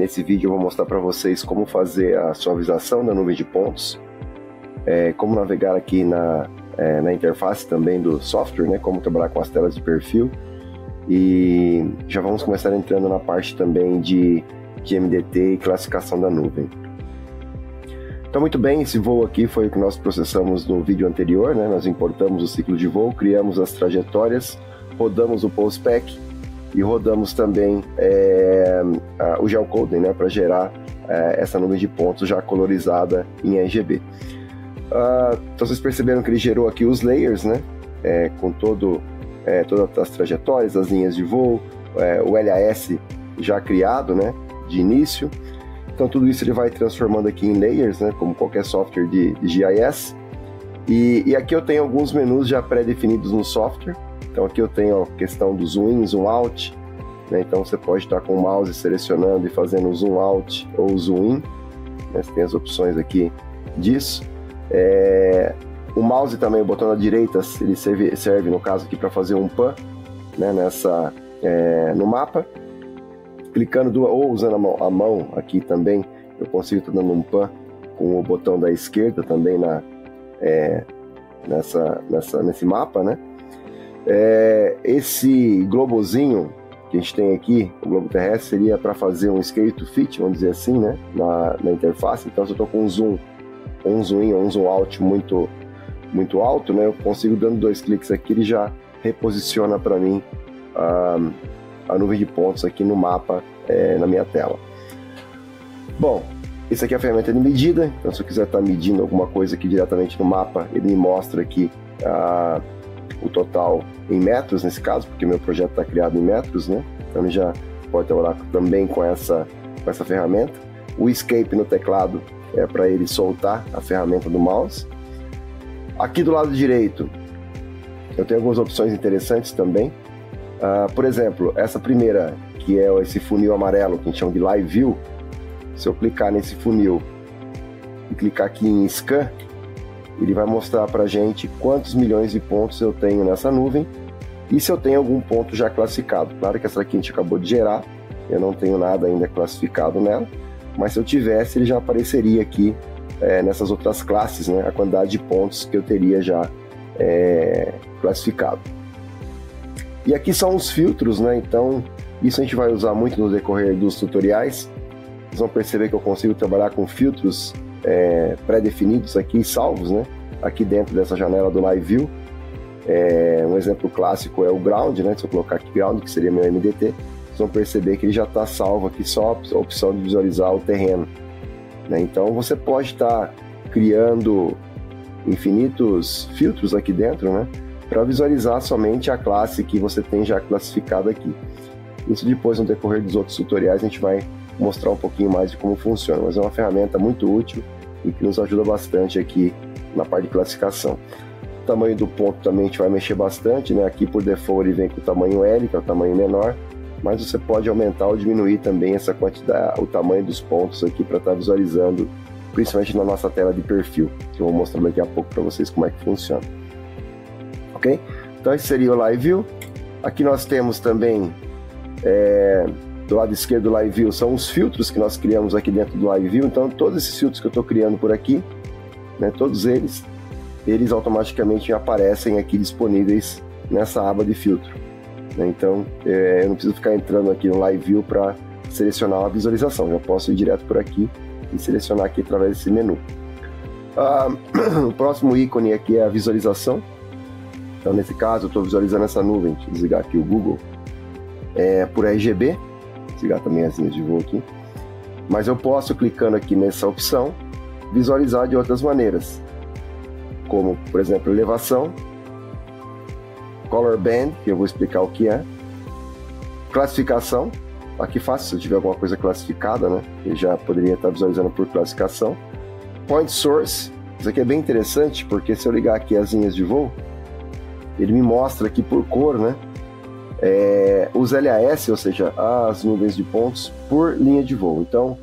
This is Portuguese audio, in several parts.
Nesse vídeo eu vou mostrar para vocês como fazer a suavização da nuvem de pontos, como navegar aqui na interface também do software, né? Como trabalhar com as telas de perfil, e já vamos começar entrando na parte também de MDT e classificação da nuvem. Então, muito bem, esse voo aqui foi o que nós processamos no vídeo anterior, né? Nós importamos o ciclo de voo, criamos as trajetórias, rodamos o PostSpec e rodamos também o geocoding, né? Para gerar essa nuvem de pontos já colorizada em RGB. Então vocês perceberam que ele gerou aqui os layers, né? Com todas as trajetórias, as linhas de voo, o LAS já criado, né? De início. Então tudo isso ele vai transformando aqui em layers, né? Como qualquer software de GIS. E aqui eu tenho alguns menus já pré-definidos no software. Então aqui eu tenho a questão do zoom in, zoom out, né? Então você pode estar com o mouse selecionando e fazendo zoom out ou zoom in, né? Você tem as opções aqui disso. O mouse também, o botão da direita, ele serve no caso aqui para fazer um pan, né? No mapa. Clicando ou usando a mão aqui também, eu consigo estar dando um pan com o botão da esquerda também nesse mapa, né? Esse globozinho que a gente tem aqui, o globo terrestre, seria para fazer um scale to fit, vamos dizer assim, né? Na interface. Então, se eu estou com um zoom in ou um zoom out muito alto, né? Eu consigo, dando 2 cliques aqui, ele já reposiciona para mim a nuvem de pontos aqui no mapa, na minha tela. Bom, isso aqui é a ferramenta de medida. Então, se eu quiser estar medindo alguma coisa aqui diretamente no mapa, ele me mostra aqui o total em metros, nesse caso, porque meu projeto está criado em metros, né? Então, ele já pode trabalhar também com essa ferramenta. O escape no teclado é para ele soltar a ferramenta do mouse. Aqui do lado direito, eu tenho algumas opções interessantes também. Por exemplo, essa primeira, que é esse funil amarelo, que a gente chama de Live View. Se eu clicar nesse funil e clicar aqui em Scan, ele vai mostrar para a gente quantos milhões de pontos eu tenho nessa nuvem e se eu tenho algum ponto já classificado. Claro que essa aqui a gente acabou de gerar, eu não tenho nada ainda classificado nela, mas se eu tivesse, ele já apareceria aqui nessas outras classes, né, a quantidade de pontos que eu teria já classificado. E aqui são os filtros, né? Então isso a gente vai usar muito no decorrer dos tutoriais. Vocês vão perceber que eu consigo trabalhar com filtros pré-definidos aqui, salvos, né? Aqui dentro dessa janela do Live View. Um exemplo clássico é o Ground, né? Se eu colocar aqui Ground, que seria meu MDT, vocês vão perceber que ele já está salvo aqui, só a opção de visualizar o terreno, né? Então você pode estar criando infinitos filtros aqui dentro, né? Para visualizar somente a classe que você tem já classificada aqui. Isso depois, no decorrer dos outros tutoriais, a gente vai mostrar um pouquinho mais de como funciona, mas é uma ferramenta muito útil e que nos ajuda bastante aqui na parte de classificação. O tamanho do ponto também a gente vai mexer bastante, né? Aqui por default ele vem com o tamanho L, que é o tamanho menor, mas você pode aumentar ou diminuir também essa quantidade, o tamanho dos pontos aqui para estar visualizando, principalmente na nossa tela de perfil, que eu vou mostrar daqui a pouco para vocês como é que funciona. Ok? Então esse seria o Live View. Aqui nós temos também do lado esquerdo do Live View são os filtros que nós criamos aqui dentro do Live View. Então todos esses filtros que eu estou criando por aqui, né, todos eles automaticamente aparecem aqui disponíveis nessa aba de filtro, né? Então eu não preciso ficar entrando aqui no Live View para selecionar a visualização, já posso ir direto por aqui e selecionar aqui através desse menu. O próximo ícone aqui é a visualização. Então nesse caso eu estou visualizando essa nuvem. Deixa eu desligar aqui o Google, por RGB, desligar também as linhas de voo aqui, mas eu posso, clicando aqui nessa opção, visualizar de outras maneiras, como por exemplo elevação, color band, que eu vou explicar o que é, classificação. Aqui fácil, se eu tiver alguma coisa classificada, né, eu já poderia estar visualizando por classificação. Point source, isso aqui é bem interessante, porque se eu ligar aqui as linhas de voo, ele me mostra aqui por cor, né, os LAS, ou seja, as nuvens de pontos por linha de voo. Então,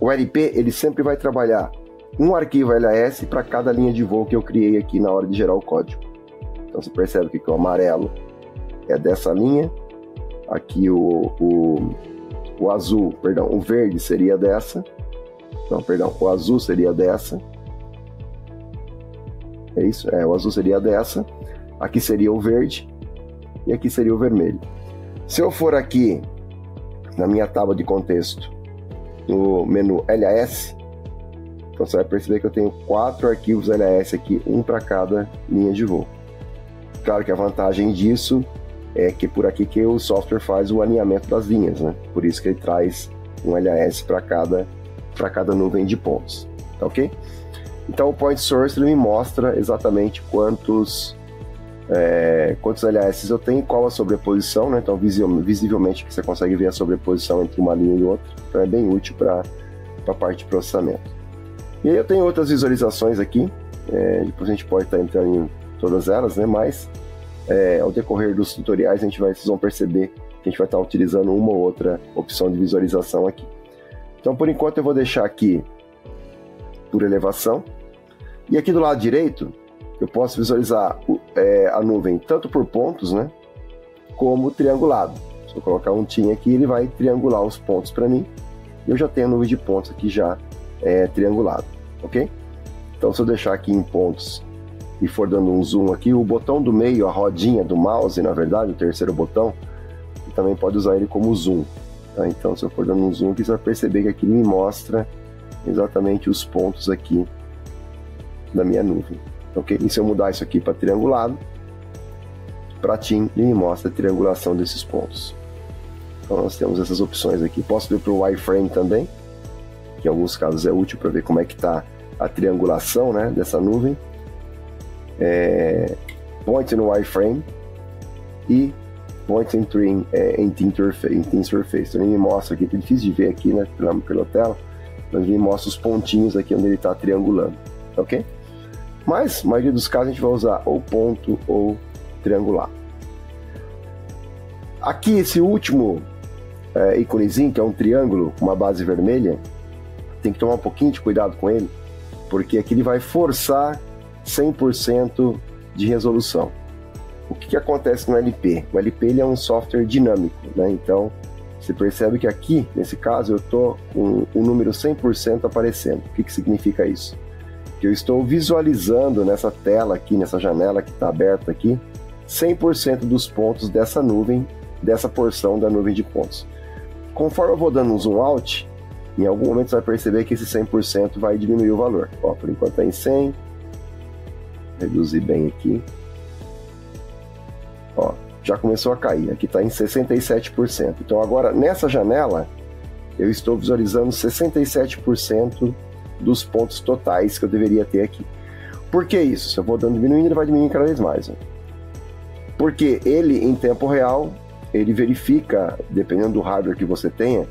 o LP, ele sempre vai trabalhar um arquivo LAS para cada linha de voo que eu criei aqui na hora de gerar o código. Então, você percebe que o amarelo é dessa linha, aqui o o verde seria dessa. Não, perdão, o azul seria dessa. É isso? O azul seria dessa. Aqui seria o verde. E aqui seria o vermelho. Se eu for aqui na minha tábua de contexto, no menu LAS, então você vai perceber que eu tenho 4 arquivos LAS aqui, um para cada linha de voo. Claro que a vantagem disso é que por aqui que o software faz o alinhamento das linhas, né? Por isso que ele traz um LAS para cada nuvem de pontos, tá ok? Então o Point Source ele me mostra exatamente quantos LAS eu tenho e qual a sobreposição, né? Então visivelmente você consegue ver a sobreposição entre uma linha e outra, então é bem útil para a parte de processamento. E aí eu tenho outras visualizações aqui, depois a gente pode estar entrando em todas elas, né? Mas ao decorrer dos tutoriais vocês vão perceber que a gente vai estar utilizando uma ou outra opção de visualização aqui. Então por enquanto eu vou deixar aqui por elevação, e aqui do lado direito eu posso visualizar a nuvem tanto por pontos, né, como triangulado. Se eu colocar um TIM aqui, ele vai triangular os pontos para mim, e eu já tenho a nuvem de pontos aqui já triangulado, ok? Então se eu deixar aqui em pontos e for dando um zoom aqui, o botão do meio, a rodinha do mouse, na verdade, o terceiro botão, você também pode usar ele como zoom, tá? Então se eu for dando um zoom aqui, você vai perceber que aqui me mostra exatamente os pontos aqui da minha nuvem. Ok? E se eu mudar isso aqui para triangulado, para TIM, ele me mostra a triangulação desses pontos. Então nós temos essas opções aqui. Posso ver para o wireframe também, que em alguns casos é útil para ver como é que está a triangulação, né, dessa nuvem. Point no wireframe e Point in Team Surface. Então ele me mostra aqui, é difícil de ver aqui, né, pela tela, mas ele me mostra os pontinhos aqui onde ele está triangulando. Ok? Mas, na maioria dos casos, a gente vai usar ou ponto ou triangular. Aqui, esse último íconezinho, que é um triângulo com uma base vermelha, tem que tomar um pouquinho de cuidado com ele, porque aqui ele vai forçar 100% de resolução. O que acontece no LP? O LP ele é um software dinâmico, né? Então, você percebe que aqui, nesse caso, eu estou com o número 100% aparecendo. O que significa isso? Que eu estou visualizando nessa tela aqui, nessa janela que está aberta aqui, 100% dos pontos dessa nuvem, dessa porção da nuvem de pontos. Conforme eu vou dando um zoom out, em algum momento você vai perceber que esse 100% vai diminuir o valor. Ó, por enquanto está em 100, reduzir bem aqui. Ó, já começou a cair, aqui está em 67%. Então agora, nessa janela, eu estou visualizando 67% dos pontos totais que eu deveria ter aqui. Por que isso? Se eu vou diminuindo, ele vai diminuindo cada vez mais. Né? Porque ele, em tempo real, ele verifica, dependendo do hardware que você tenha,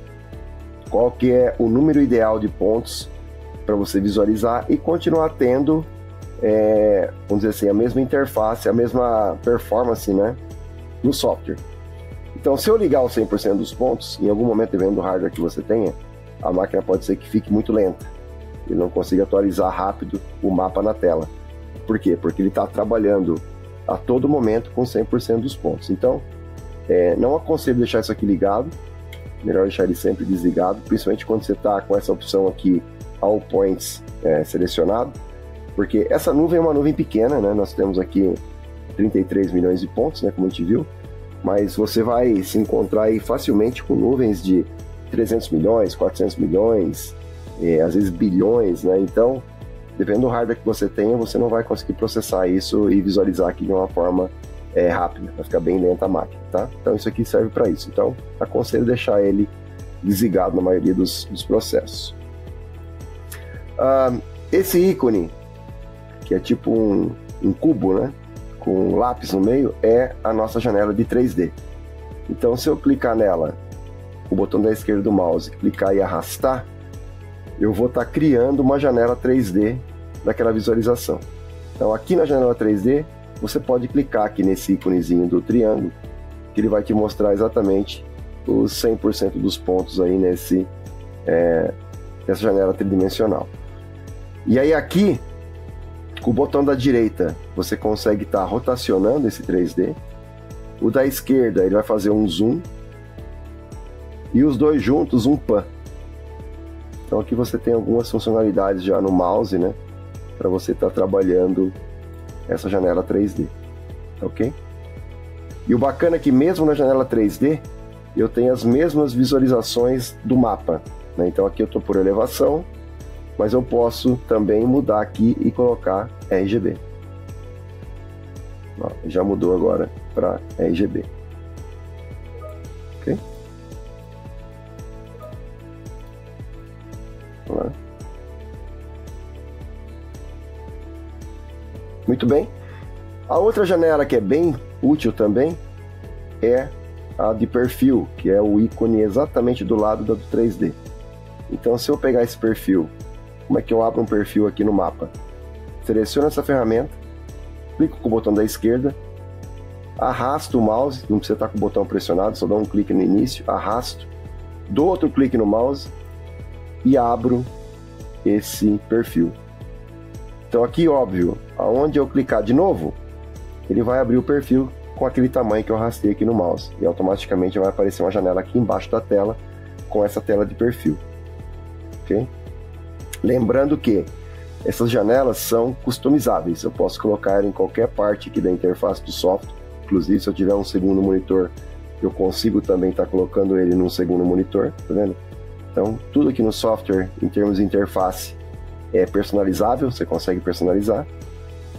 qual que é o número ideal de pontos para você visualizar e continuar tendo, vamos dizer assim, a mesma interface, a mesma performance, né, no software. Então, se eu ligar os 100% dos pontos, em algum momento, dependendo do hardware que você tenha, a máquina pode ser que fique muito lenta. Ele não consiga atualizar rápido o mapa na tela. Por quê? Porque ele está trabalhando a todo momento com 100% dos pontos. Então, não aconselho deixar isso aqui ligado, melhor deixar ele sempre desligado, principalmente quando você está com essa opção aqui, All Points, selecionado, porque essa nuvem é uma nuvem pequena, né? Nós temos aqui 33 milhões de pontos, né? Como a gente viu, mas você vai se encontrar aí facilmente com nuvens de 300 milhões, 400 milhões, às vezes bilhões, né? Então, dependendo do hardware que você tenha, você não vai conseguir processar isso e visualizar aqui de uma forma rápida, vai ficar bem lenta a máquina, tá? Então isso aqui serve para isso. Então, aconselho deixar ele desligado na maioria dos processos. Esse ícone, que é tipo um cubo, né? Com um lápis no meio, é a nossa janela de 3D. Então, se eu clicar nela, o botão da esquerda do mouse, clicar e arrastar, eu vou estar criando uma janela 3D daquela visualização. Então aqui na janela 3D, você pode clicar aqui nesse íconezinho do triângulo, que ele vai te mostrar exatamente os 100% dos pontos aí nessa janela tridimensional. E aí aqui, com o botão da direita, você consegue estar rotacionando esse 3D. O da esquerda, ele vai fazer um zoom. e os dois juntos um pan. Então aqui você tem algumas funcionalidades já no mouse, né, para você estar trabalhando essa janela 3D, ok? E o bacana é que mesmo na janela 3D eu tenho as mesmas visualizações do mapa, né? Então aqui eu estou por elevação, mas eu posso também mudar aqui e colocar RGB. Ó, já mudou agora para RGB. Ok? Vamos lá. Muito bem. A outra janela que é bem útil também é a de perfil, que é o ícone exatamente do lado da do 3D. Então, se eu pegar esse perfil, como é que eu abro um perfil aqui no mapa? Seleciono essa ferramenta, clico com o botão da esquerda, arrasto o mouse, não precisa estar com o botão pressionado, só dá um clique no início, arrasto, dou outro clique no mouse e abro esse perfil. Então aqui, óbvio, aonde eu clicar de novo, ele vai abrir o perfil com aquele tamanho que eu arrastei aqui no mouse. E automaticamente vai aparecer uma janela aqui embaixo da tela, com essa tela de perfil. Ok? Lembrando que essas janelas são customizáveis. Eu posso colocar em qualquer parte aqui da interface do software. Inclusive, se eu tiver um segundo monitor, eu consigo também estar colocando ele num segundo monitor. Tá vendo? Então, tudo aqui no software, em termos de interface, é personalizável. Você consegue personalizar.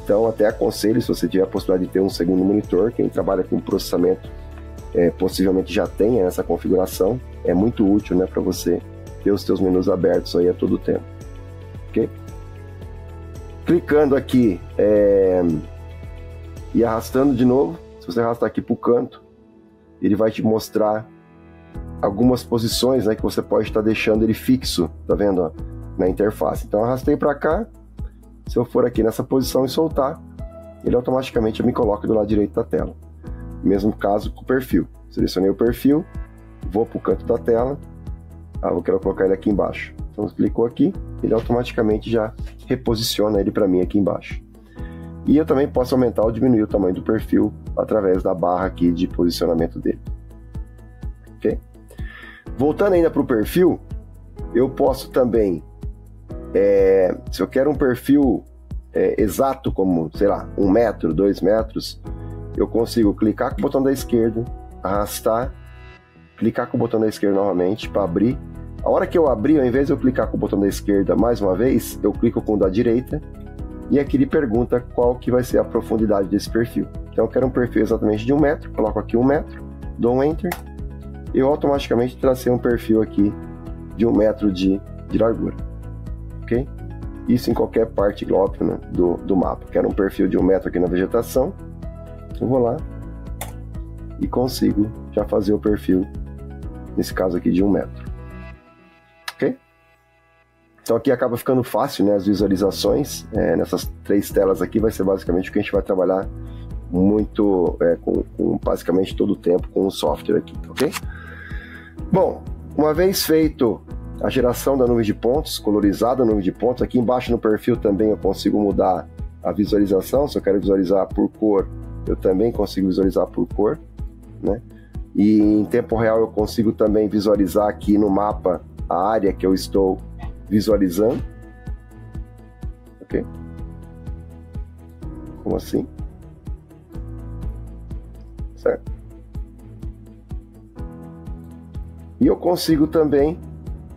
Então, até aconselho, se você tiver a possibilidade de ter um segundo monitor, quem trabalha com processamento possivelmente já tenha essa configuração, é muito útil, né, para você ter os seus menus abertos aí a todo tempo. Ok? Clicando aqui e arrastando de novo, se você arrastar aqui para o canto, ele vai te mostrar algumas posições, né, que você pode estar deixando ele fixo, tá vendo, ó, na interface. Então, arrastei para cá. Se eu for aqui nessa posição e soltar, ele automaticamente me coloca do lado direito da tela. Mesmo caso com o perfil. Selecionei o perfil, vou para o canto da tela, eu quero colocar ele aqui embaixo. Então, clicou aqui, ele automaticamente já reposiciona ele para mim aqui embaixo. E eu também posso aumentar ou diminuir o tamanho do perfil através da barra aqui de posicionamento dele. Ok? Voltando ainda para o perfil, eu posso também, se eu quero um perfil exato, como, sei lá, 1 metro, 2 metros, eu consigo clicar com o botão da esquerda, arrastar, clicar com o botão da esquerda novamente para abrir. A hora que eu abrir, ao invés de eu clicar com o botão da esquerda mais uma vez, eu clico com o da direita e aqui ele pergunta qual que vai ser a profundidade desse perfil. Então eu quero um perfil exatamente de 1 metro, coloco aqui 1 metro, dou um Enter, eu automaticamente tracei um perfil aqui de 1 metro de largura. Ok? Isso em qualquer parte, óbvio, né, do mapa. Quero um perfil de 1 metro aqui na vegetação, eu vou lá e consigo já fazer o perfil, nesse caso aqui, de 1 metro. Ok? Então aqui acaba ficando fácil, né, as visualizações. Nessas 3 telas aqui vai ser basicamente o que a gente vai trabalhar muito, com basicamente todo o tempo com o software aqui, ok? Bom, uma vez feito a geração da nuvem de pontos, colorizada a nuvem de pontos, aqui embaixo no perfil também eu consigo mudar a visualização. Se eu quero visualizar por cor, eu também consigo visualizar por cor, né? E em tempo real eu consigo também visualizar aqui no mapa a área que eu estou visualizando. Ok? Como assim? Certo? E eu consigo também,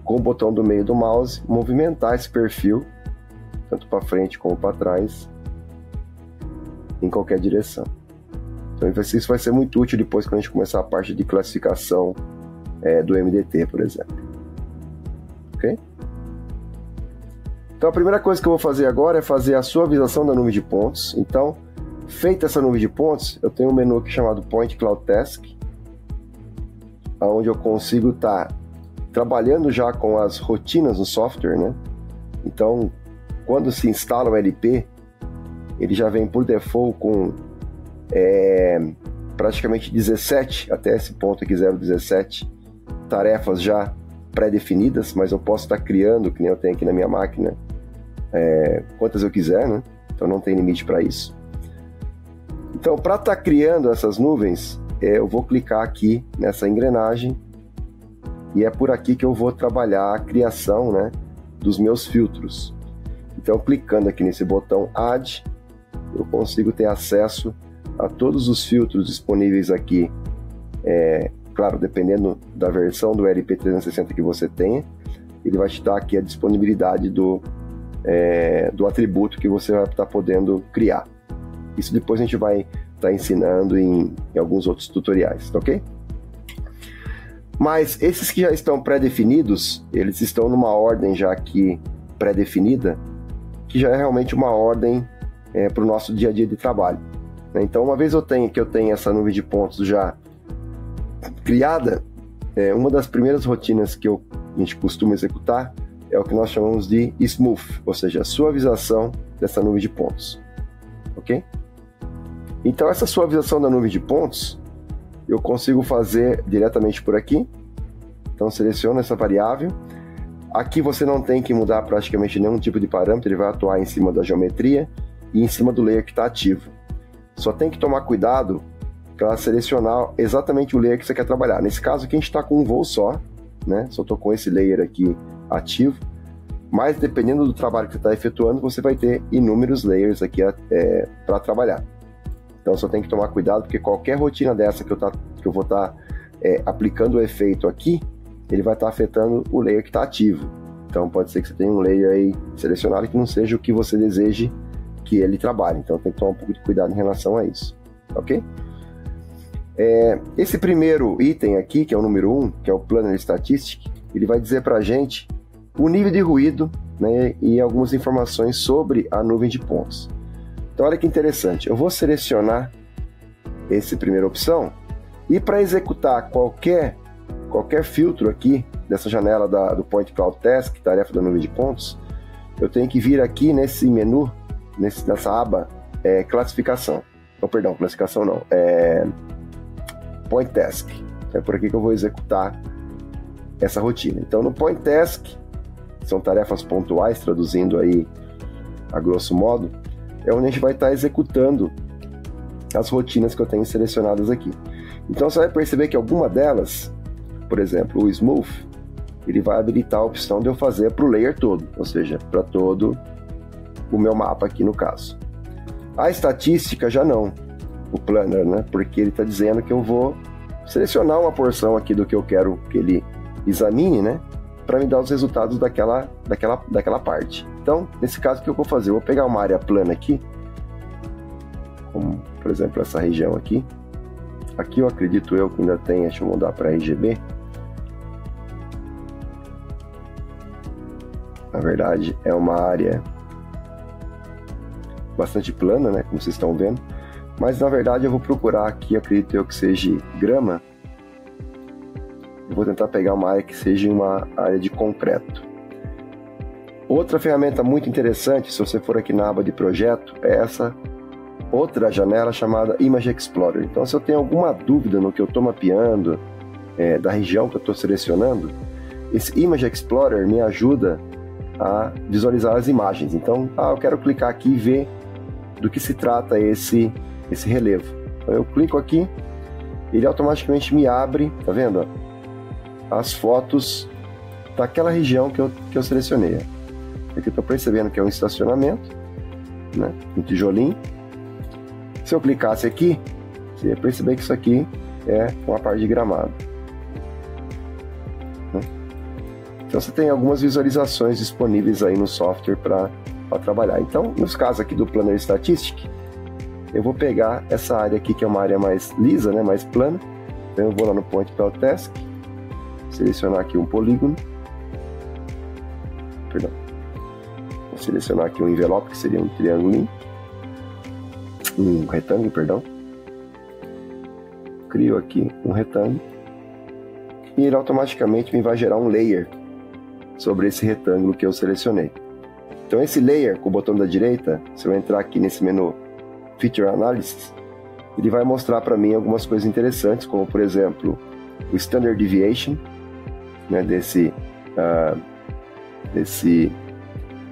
com o botão do meio do mouse, movimentar esse perfil, tanto para frente como para trás, em qualquer direção. Então isso vai ser muito útil depois quando a gente começar a parte de classificação do MDT, por exemplo. Ok? Então a primeira coisa que eu vou fazer agora é fazer a suavização da nuvem de pontos. Então, feita essa nuvem de pontos, eu tenho um menu aqui chamado Point Cloud Task, onde eu consigo estar trabalhando já com as rotinas do software, né? Então, quando se instala o LP, ele já vem por default com praticamente 17, até esse ponto aqui 017, tarefas já pré-definidas, mas eu posso estar criando, que nem eu tenho aqui na minha máquina, quantas eu quiser, né? Então não tem limite para isso. Então, para estar criando essas nuvens, eu vou clicar aqui nessa engrenagem e é por aqui que eu vou trabalhar a criação, né, dos meus filtros. Então, clicando aqui nesse botão Add, eu consigo ter acesso a todos os filtros disponíveis aqui, claro, dependendo da versão do LP360 que você tenha, ele vai te dar aqui a disponibilidade do atributo que você vai estar podendo criar. Isso depois a gente vai estar ensinando em alguns outros tutoriais, tá ok? Mas esses que já estão pré-definidos, eles estão numa ordem já aqui pré-definida, que já é realmente uma ordem para o nosso dia a dia de trabalho. Então, uma vez que eu tenho essa nuvem de pontos já criada, uma das primeiras rotinas que a gente costuma executar é o que nós chamamos de smooth, ou seja, a suavização dessa nuvem de pontos, ok? Então, essa suavização da nuvem de pontos eu consigo fazer diretamente por aqui. Então, seleciono essa variável. Aqui você não tem que mudar praticamente nenhum tipo de parâmetro, ele vai atuar em cima da geometria e em cima do layer que está ativo. Só tem que tomar cuidado para selecionar exatamente o layer que você quer trabalhar. Nesse caso aqui a gente está com um voo só, né? Só estou com esse layer aqui ativo, mas dependendo do trabalho que você está efetuando, você vai ter inúmeros layers aqui para trabalhar. Então só tem que tomar cuidado, porque qualquer rotina dessa que eu vou estar aplicando o efeito aqui, ele vai estar afetando o layer que está ativo. Então pode ser que você tenha um layer aí selecionado que não seja o que você deseje que ele trabalhe. Então tem que tomar um pouco de cuidado em relação a isso, ok? Esse primeiro item aqui, que é o número 1, que é o Planner Statistic, ele vai dizer para a gente o nível de ruído, né, e algumas informações sobre a nuvem de pontos. Então olha que interessante, eu vou selecionar essa primeira opção e para executar qualquer filtro aqui dessa janela do Point Cloud Task, tarefa da nuvem de pontos, eu tenho que vir aqui nesse menu, nessa aba classificação. Oh, perdão, classificação não, Point Task. É por aqui que eu vou executar essa rotina. Então no Point Task, são tarefas pontuais, traduzindo aí a grosso modo, é onde a gente vai estar executando as rotinas que eu tenho selecionadas aqui. Então você vai perceber que alguma delas, por exemplo, o Smooth, ele vai habilitar a opção de eu fazer para o layer todo, ou seja, para todo o meu mapa aqui no caso. A estatística já não, o Planner, né? Porque ele está dizendo que eu vou selecionar uma porção aqui do que eu quero que ele examine, né? Para me dar os resultados daquela parte. Então, nesse caso, o que eu vou fazer? Eu vou pegar uma área plana aqui, como, por exemplo, essa região aqui. Aqui eu acredito que ainda tem, deixa eu mudar para RGB. Na verdade, é uma área bastante plana, né, como vocês estão vendo. Mas, na verdade, eu vou procurar aqui, acredito que seja grama. Eu vou tentar pegar uma área que seja uma área de concreto. Outra ferramenta muito interessante, se você for aqui na aba de projeto, é essa outra janela chamada Image Explorer. Então, se eu tenho alguma dúvida no que eu estou mapeando, da região que eu estou selecionando, esse Image Explorer me ajuda a visualizar as imagens. Então, eu quero clicar aqui e ver do que se trata esse relevo. Então, eu clico aqui, ele automaticamente me abre, tá vendo? As fotos daquela região que eu selecionei. Aqui eu estou percebendo que é um estacionamento, né? Um tijolinho. Se eu clicasse aqui, você ia perceber que isso aqui é uma parte de gramado, né? Então você tem algumas visualizações disponíveis aí no software para trabalhar. Então, nos casos aqui do Planner Statistic, eu vou pegar essa área aqui, que é uma área mais lisa, né? Mais plana. Então eu vou lá no Point Cloud Task, selecionar aqui um polígono, perdão, vou selecionar aqui um envelope, que seria um triângulo, um retângulo, perdão, crio aqui um retângulo, e ele automaticamente me vai gerar um layer sobre esse retângulo que eu selecionei. Então esse layer, com o botão da direita, se eu entrar aqui nesse menu Feature Analysis, ele vai mostrar para mim algumas coisas interessantes, como por exemplo, o Standard Deviation, né,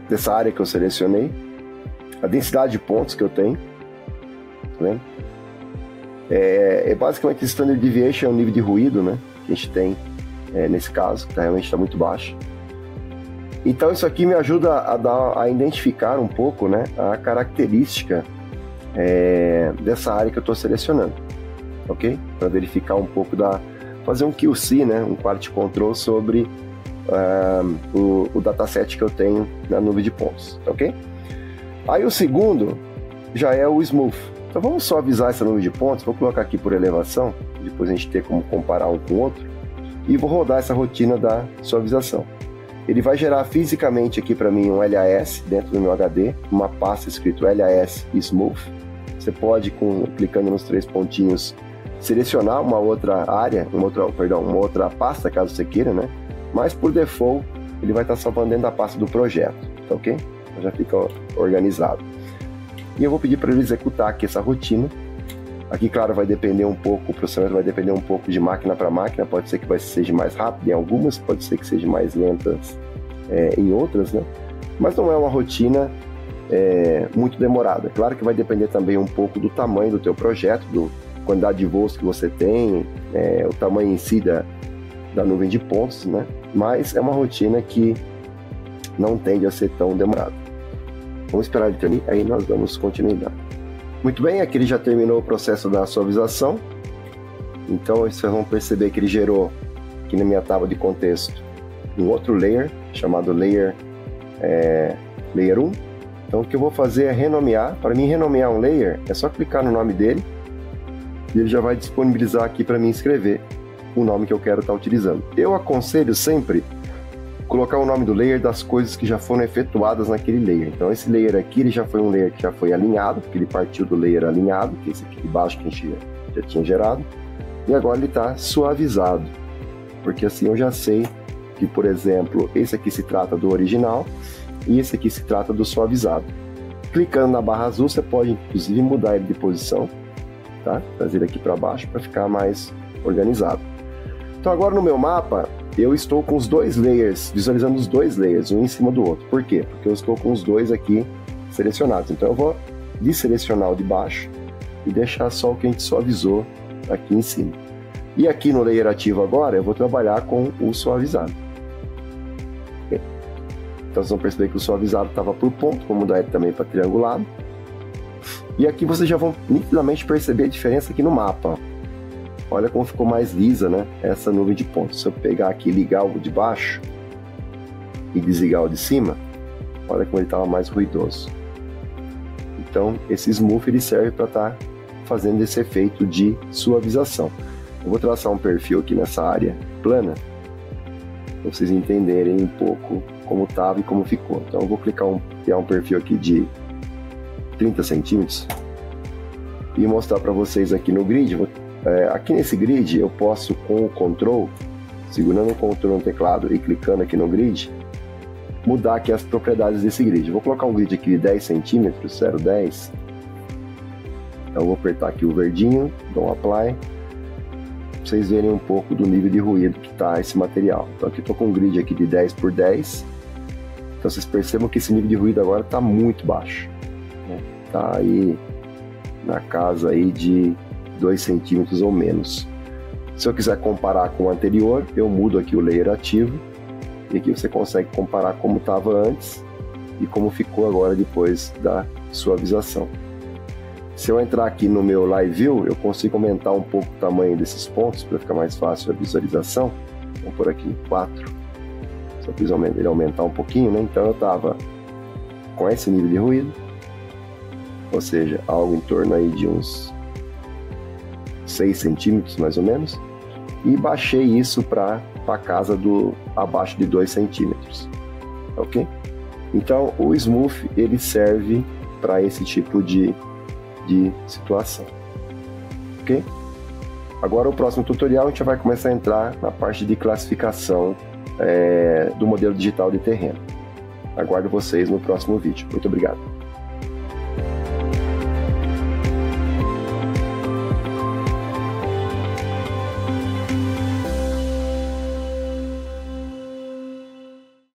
dessa área que eu selecionei, a densidade de pontos que eu tenho, tá vendo? Basicamente Standard Deviation é o nível de ruído, né, que a gente tem nesse caso, que realmente está muito baixo. Então isso aqui me ajuda a identificar um pouco, né, a característica dessa área que eu estou selecionando, ok? Para verificar um pouco fazer um QC, né, um Quality Control sobre o dataset que eu tenho na nuvem de pontos, ok? Aí o segundo já é o Smooth. Então vamos suavizar essa nuvem de pontos, vou colocar aqui por elevação, depois a gente ter como comparar um com o outro, e vou rodar essa rotina da suavização. Ele vai gerar fisicamente aqui para mim um LAS dentro do meu HD, uma pasta escrito LAS Smooth. Você pode, clicando nos 3 pontinhos, selecionar uma outra área, uma outra pasta, caso você queira, né? Mas por default, ele vai estar salvando dentro da pasta do projeto, tá ok? Então já fica organizado. E eu vou pedir para ele executar aqui essa rotina. Aqui, claro, vai depender um pouco, o processamento vai depender um pouco de máquina para máquina, pode ser que seja mais rápido em algumas, pode ser que seja mais lentas em outras, né? Mas não é uma rotina muito demorada. Claro que vai depender também um pouco do tamanho do teu projeto, da quantidade de voos que você tem, o tamanho em si da nuvem de pontos, né? Mas é uma rotina que não tende a ser tão demorada. Vamos esperar ele terminar, aí nós damos continuidade. Muito bem, aqui ele já terminou o processo da suavização. Então vocês vão perceber que ele gerou aqui na minha tábua de contexto um outro layer, chamado layer 1. Então o que eu vou fazer é renomear. Para mim renomear um layer, é só clicar no nome dele e ele já vai disponibilizar aqui para mim escrever o nome que eu quero estar utilizando. Eu aconselho sempre colocar o nome do layer das coisas que já foram efetuadas naquele layer. Então esse layer aqui, ele já foi um layer que já foi alinhado, porque ele partiu do layer alinhado, que é esse aqui de baixo que a gente já tinha gerado, e agora ele está suavizado, porque assim eu já sei que, por exemplo, esse aqui se trata do original e esse aqui se trata do suavizado. Clicando na barra azul, você pode inclusive mudar ele de posição, tá? Trazer ele aqui para baixo para ficar mais organizado. Então agora no meu mapa, eu estou com os 2 layers, visualizando os 2 layers, um em cima do outro. Por quê? Porque eu estou com os 2 aqui selecionados. Então eu vou desselecionar o de baixo e deixar só o que a gente suavizou aqui em cima. E aqui no layer ativo agora, eu vou trabalhar com o suavizado. Okay? Então vocês vão perceber que o suavizado estava por ponto, vou mudar ele também para triangulado. E aqui vocês já vão nitidamente perceber a diferença aqui no mapa, ó. Olha como ficou mais lisa, né? Essa nuvem de pontos. Se eu pegar aqui e ligar o de baixo e desligar o de cima, olha como ele estava mais ruidoso. Então, esse smooth ele serve para estar fazendo esse efeito de suavização. Eu vou traçar um perfil aqui nessa área plana, para vocês entenderem um pouco como estava e como ficou. Então, eu vou criar um perfil aqui de 30 centímetros e mostrar para vocês aqui no grid. Aqui nesse grid eu posso, com o Ctrl, segurando o Ctrl no teclado e clicando aqui no grid, mudar aqui as propriedades desse grid. Vou colocar um grid aqui de 10 centímetros, 0,10. Então eu vou apertar aqui o verdinho, dou um Apply, para vocês verem um pouco do nível de ruído que está esse material. Então aqui estou com um grid aqui de 10 por 10. Então vocês percebam que esse nível de ruído agora está muito baixo, né? Está aí na casa aí de 2 centímetros ou menos. Se eu quiser comparar com o anterior, eu mudo aqui o layer ativo e aqui você consegue comparar como estava antes e como ficou agora depois da suavização. Se eu entrar aqui no meu Live View, eu consigo aumentar um pouco o tamanho desses pontos para ficar mais fácil a visualização. Vou pôr aqui em 4. Só fiz ele aumentar um pouquinho, né? Então eu estava com esse nível de ruído, ou seja, algo em torno aí de uns 6 centímetros mais ou menos, e baixei isso para a casa do abaixo de 2 centímetros, ok? Então o Smooth ele serve para esse tipo de situação, ok? Agora o próximo tutorial a gente vai começar a entrar na parte de classificação do modelo digital de terreno. Aguardo vocês no próximo vídeo. Muito obrigado.